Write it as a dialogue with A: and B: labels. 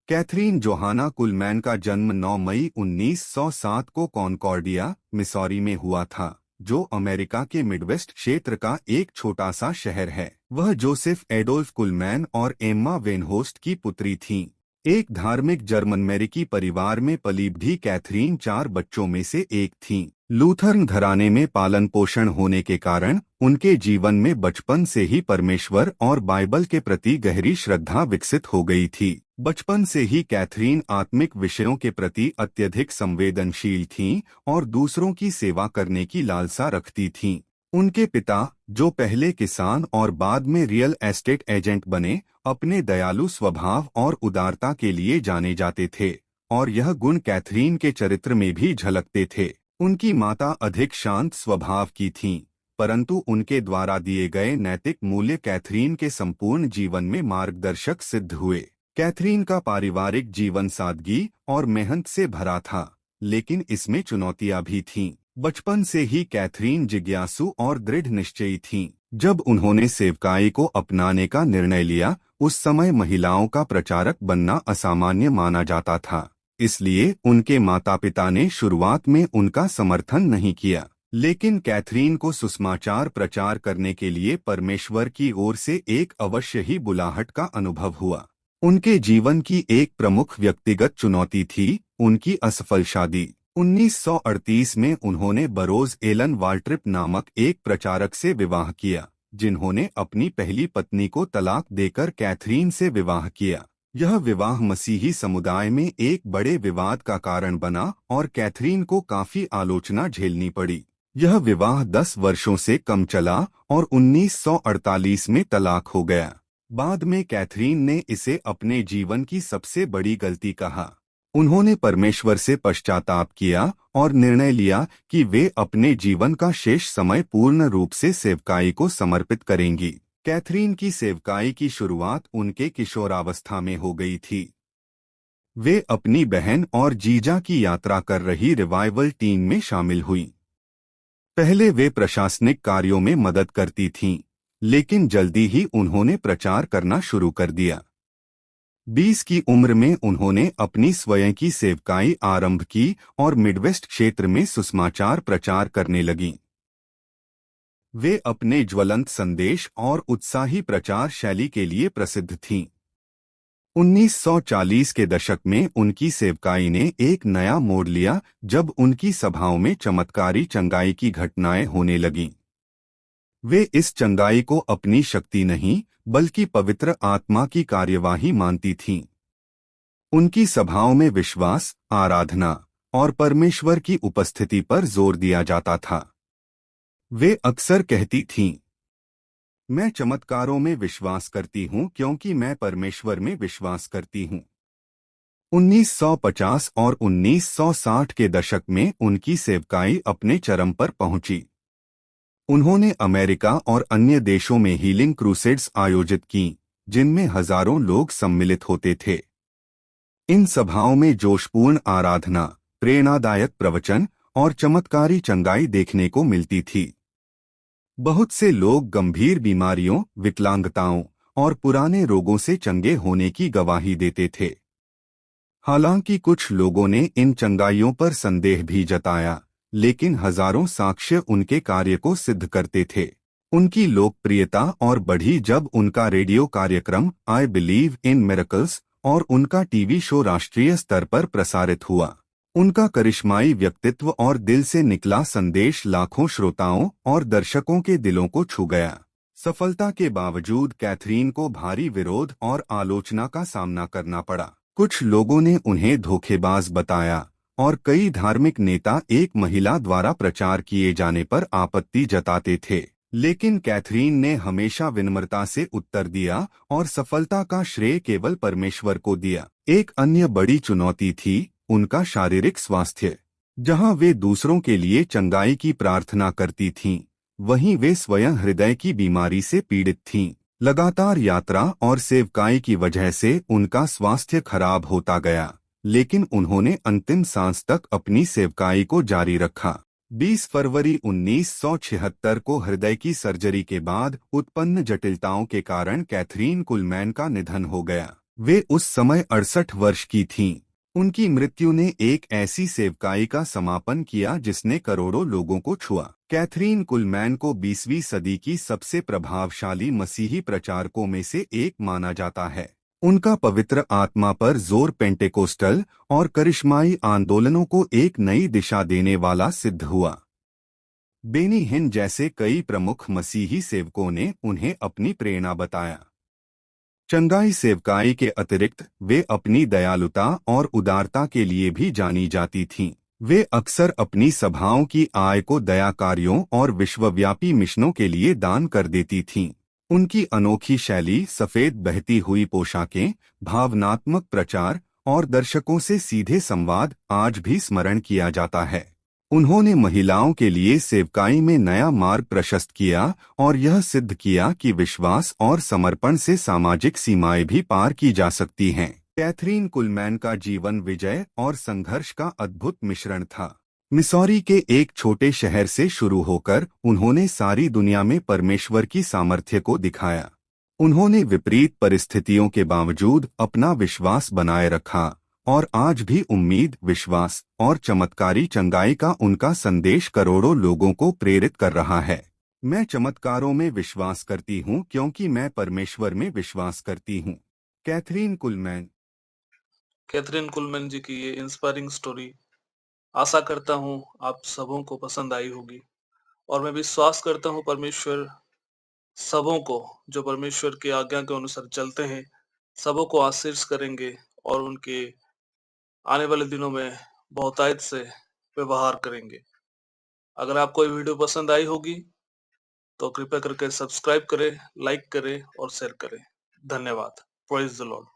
A: Catherine जोहाना कुलमैन का जन्म 9 मई 1907 को कॉनकॉर्डिया, मिसौरी में हुआ था, जो अमेरिका के मिडवेस्ट क्षेत्र का एक छोटा सा शहर है। वह जोसेफ एडोल्फ कुलमैन और एम्मा वेनहोस्ट की पुत्री थीं। एक धार्मिक जर्मन अमेरिकी परिवार में पली भी कैथरीन 4 बच्चों में से एक थीं। लूथरन घराने में पालन पोषण होने के कारण उनके जीवन में बचपन से ही परमेश्वर और बाइबल के प्रति गहरी श्रद्धा विकसित हो गई थी। बचपन से ही कैथरीन आत्मिक विषयों के प्रति अत्यधिक संवेदनशील थीं और दूसरों की सेवा करने की लालसा रखती थीं। उनके पिता, जो पहले किसान और बाद में रियल एस्टेट एजेंट बने, अपने दयालु स्वभाव और उदारता के लिए जाने जाते थे, और यह गुण कैथरीन के चरित्र में भी झलकते थे। उनकी माता अधिक शांत स्वभाव की थीं, परंतु उनके द्वारा दिए गए नैतिक मूल्य कैथरीन के संपूर्ण जीवन में मार्गदर्शक सिद्ध हुए। कैथरीन का पारिवारिक जीवन सादगी और मेहनत से भरा था, लेकिन इसमें चुनौतियां भी थीं। बचपन से ही कैथरीन जिज्ञासु और दृढ़ निश्चयी थीं। जब उन्होंने सेवकाई को अपनाने का निर्णय लिया, उस समय महिलाओं का प्रचारक बनना असामान्य माना जाता था। इसलिए उनके माता पिता ने शुरुआत में उनका समर्थन नहीं किया, लेकिन कैथरीन को सुसमाचार प्रचार करने के लिए परमेश्वर की ओर से एक अवश्य ही बुलाहट का अनुभव हुआ। उनके जीवन की एक प्रमुख व्यक्तिगत चुनौती थी उनकी असफल शादी। 1938 में उन्होंने बरोज एलन वाल्ट्रिप नामक एक प्रचारक से विवाह किया, जिन्होंने अपनी पहली पत्नी को तलाक देकर कैथरीन से विवाह किया। यह विवाह मसीही समुदाय में एक बड़े विवाद का कारण बना और कैथरीन को काफी आलोचना झेलनी पड़ी। यह विवाह 10 वर्षों से कम चला और 1948 में तलाक हो गया। बाद में कैथरीन ने इसे अपने जीवन की सबसे बड़ी गलती कहा। उन्होंने परमेश्वर से पश्चाताप किया और निर्णय लिया कि वे अपने जीवन का शेष समय पूर्ण रूप से सेवकाई को समर्पित करेंगी। कैथरीन की सेवकाई की शुरुआत उनके किशोरावस्था में हो गई थी। वे अपनी बहन और जीजा की यात्रा कर रही रिवाइवल टीम में शामिल हुईं। पहले वे प्रशासनिक कार्यों में मदद करती थीं, लेकिन जल्दी ही उन्होंने प्रचार करना शुरू कर दिया। 20 की उम्र में उन्होंने अपनी स्वयं की सेवकाई आरंभ की और मिडवेस्ट क्षेत्र में सुसमाचार प्रचार करने लगीं। वे अपने ज्वलंत संदेश और उत्साही प्रचार शैली के लिए प्रसिद्ध थीं। 1940 के दशक में उनकी सेवकाई ने एक नया मोड़ लिया, जब उनकी सभाओं में चमत्कारी चंगाई की घटनाएं होने लगीं। वे इस चंगाई को अपनी शक्ति नहीं, बल्कि पवित्र आत्मा की कार्यवाही मानती थीं। उनकी सभाओं में विश्वास, आराधना और परमेश्वर की उपस्थिति पर जोर दिया जाता था। वे अक्सर कहती थीं, मैं चमत्कारों में विश्वास करती हूं क्योंकि मैं परमेश्वर में विश्वास करती हूं। 1950 और 1960 के दशक में उनकी सेवकाई अपने चरम पर पहुंची। उन्होंने अमेरिका और अन्य देशों में हीलिंग क्रूसेड्स आयोजित की, जिनमें हजारों लोग सम्मिलित होते थे। इन सभाओं में जोशपूर्ण आराधना, प्रेरणादायक प्रवचन और चमत्कारी चंगाई देखने को मिलती थी। बहुत से लोग गंभीर बीमारियों, विकलांगताओं और पुराने रोगों से चंगे होने की गवाही देते थे। हालांकि कुछ लोगों ने इन चंगाइयों पर संदेह भी जताया, लेकिन हजारों साक्ष्य उनके कार्य को सिद्ध करते थे। उनकी लोकप्रियता और बढ़ी जब उनका रेडियो कार्यक्रम आई बिलीव इन मिरेकल्स और उनका टीवी शो राष्ट्रीय स्तर पर प्रसारित हुआ। उनका करिश्माई व्यक्तित्व और दिल से निकला संदेश लाखों श्रोताओं और दर्शकों के दिलों को छू गया। सफलता के बावजूद कैथरीन को भारी विरोध और आलोचना का सामना करना पड़ा। कुछ लोगों ने उन्हें धोखेबाज बताया और कई धार्मिक नेता एक महिला द्वारा प्रचार किए जाने पर आपत्ति जताते थे, लेकिन कैथरीन ने हमेशा विनम्रता से उत्तर दिया और सफलता का श्रेय केवल परमेश्वर को दिया। एक अन्य बड़ी चुनौती थी उनका शारीरिक स्वास्थ्य। जहां वे दूसरों के लिए चंगाई की प्रार्थना करती थीं, वहीं वे स्वयं हृदय की बीमारी से पीड़ित थीं। लगातार यात्रा और सेवकाई की वजह से उनका स्वास्थ्य खराब होता गया, लेकिन उन्होंने अंतिम सांस तक अपनी सेवकाई को जारी रखा। 20 फरवरी 1976 को हृदय की सर्जरी के बाद उत्पन्न जटिलताओं के कारण कैथरीन कुलमैन का निधन हो गया। वे उस समय 68 वर्ष की थीं। उनकी मृत्यु ने एक ऐसी सेवकाई का समापन किया जिसने करोड़ों लोगों को छुआ। कैथरीन कुलमैन को 20वीं सदी की सबसे प्रभावशाली मसीही प्रचारकों में से एक माना जाता है। उनका पवित्र आत्मा पर जोर पेंटेकोस्टल और करिश्माई आंदोलनों को एक नई दिशा देने वाला सिद्ध हुआ। बेनी हिन जैसे कई प्रमुख मसीही सेवकों ने उन्हें अपनी प्रेरणा बताया। चंगाई सेवकाई के अतिरिक्त वे अपनी दयालुता और उदारता के लिए भी जानी जाती थीं। वे अक्सर अपनी सभाओं की आय को दया कार्यों और विश्वव्यापी मिशनों के लिए दान कर देती थीं। उनकी अनोखी शैली, सफेद बहती हुई पोशाकें, भावनात्मक प्रचार और दर्शकों से सीधे संवाद आज भी स्मरण किया जाता है। उन्होंने महिलाओं के लिए सेवकाई में नया मार्ग प्रशस्त किया और यह सिद्ध किया कि विश्वास और समर्पण से सामाजिक सीमाएं भी पार की जा सकती हैं। कैथरीन कुलमैन का जीवन विजय और संघर्ष का अद्भुत मिश्रण था। मिसौरी के एक छोटे शहर से शुरू होकर उन्होंने सारी दुनिया में परमेश्वर की सामर्थ्य को दिखाया। उन्होंने विपरीत परिस्थितियों के बावजूद अपना विश्वास बनाए रखा और आज भी उम्मीद, विश्वास और चमत्कारी चंगाई का उनका संदेश करोड़ों लोगों को प्रेरित कर रहा है। मैं चमत्कारों में विश्वास करती हूँ क्योंकि मैं परमेश्वर में विश्वास करती हूँ। कैथरीन कुलमैन।
B: कैथरीन कुलमैन जी की ये इंस्पायरिंग स्टोरी आशा करता हूँ आप सबों को पसंद आई होगी और मैं विश्वास करता हूँ परमेश्वर सबों को, जो परमेश्वर की आज्ञा के अनुसार चलते हैं, सबों को आशीष करेंगे और उनके आने वाले दिनों में बहुतायत से व्यवहार करेंगे। अगर आपको ये वीडियो पसंद आई होगी तो कृपया करके सब्सक्राइब करें, लाइक करें और शेयर करें। धन्यवाद। Praise the Lord.